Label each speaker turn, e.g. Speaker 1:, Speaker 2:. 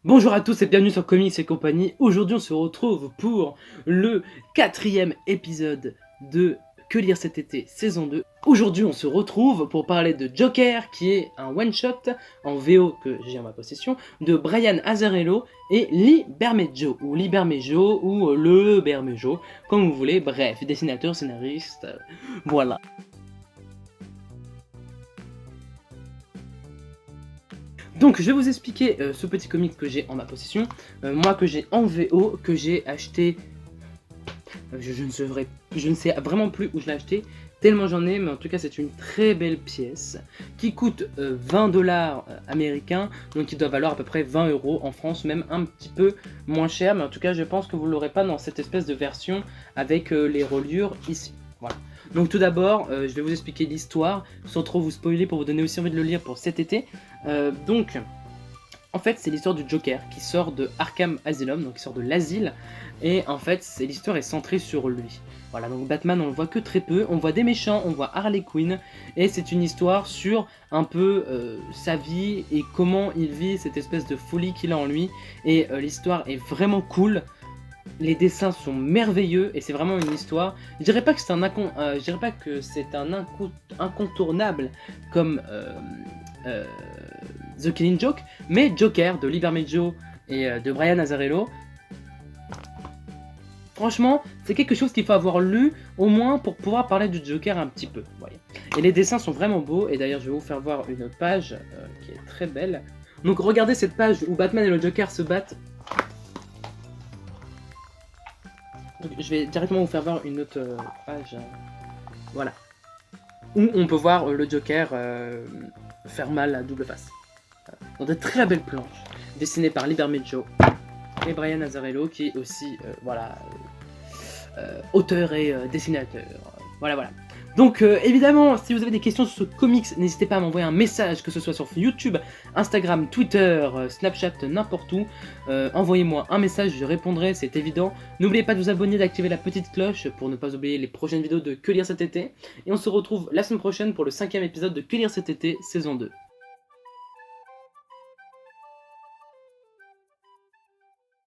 Speaker 1: Bonjour à tous et bienvenue sur Comics et compagnie. Aujourd'hui on se retrouve pour le 4e épisode de Que lire cet été saison 2. Aujourd'hui on se retrouve pour parler de Joker qui est un one-shot en VO que j'ai en ma possession de Brian Azzarello et Lee Bermejo ou Lee Bermejo ou le Bermejo comme vous voulez, bref, dessinateur, scénariste, voilà. Donc je vais vous expliquer ce petit comic que j'ai en ma possession, moi que j'ai en VO, que j'ai acheté, je ne sais vraiment plus où je l'ai acheté, tellement j'en ai, mais en tout cas c'est une très belle pièce, qui coûte 20$ américains, donc qui doit valoir à peu près 20€ en France, même un petit peu moins cher, mais en tout cas je pense que vous ne l'aurez pas dans cette espèce de version avec les reliures ici, voilà. Donc tout d'abord, je vais vous expliquer l'histoire, sans trop vous spoiler pour vous donner aussi envie de le lire pour cet été. Donc, en fait, c'est l'histoire du Joker qui sort de Arkham Asylum, donc qui sort de l'asile, et en fait, l'histoire est centrée sur lui. Voilà, donc Batman, on le voit que très peu, on voit des méchants, on voit Harley Quinn, et c'est une histoire sur un peu sa vie et comment il vit cette espèce de folie qu'il a en lui, et l'histoire est vraiment cool. Les dessins sont merveilleux et c'est vraiment une histoire. Je dirais pas que c'est un incontournable comme The Killing Joke, mais Joker de Lee Bermejo et de Brian Azzarello, franchement, c'est quelque chose qu'il faut avoir lu au moins pour pouvoir parler du Joker un petit peu. Voyez. Et les dessins sont vraiment beaux et d'ailleurs je vais vous faire voir une page qui est très belle. Donc regardez cette page où Batman et le Joker se battent. Donc, je vais directement vous faire voir une autre page, voilà, où on peut voir le Joker faire mal à double face. Dans de très belles planches, dessinées par Lee Bermejo et Brian Azzarello, qui est aussi, auteur et dessinateur. Voilà. Donc évidemment, si vous avez des questions sur ce comics, n'hésitez pas à m'envoyer un message, que ce soit sur YouTube, Instagram, Twitter, Snapchat, n'importe où. Envoyez-moi un message, je répondrai, c'est évident. N'oubliez pas de vous abonner, d'activer la petite cloche pour ne pas oublier les prochaines vidéos de Que lire cet été. Et on se retrouve la semaine prochaine pour le 5e épisode de Que lire cet été, saison 2.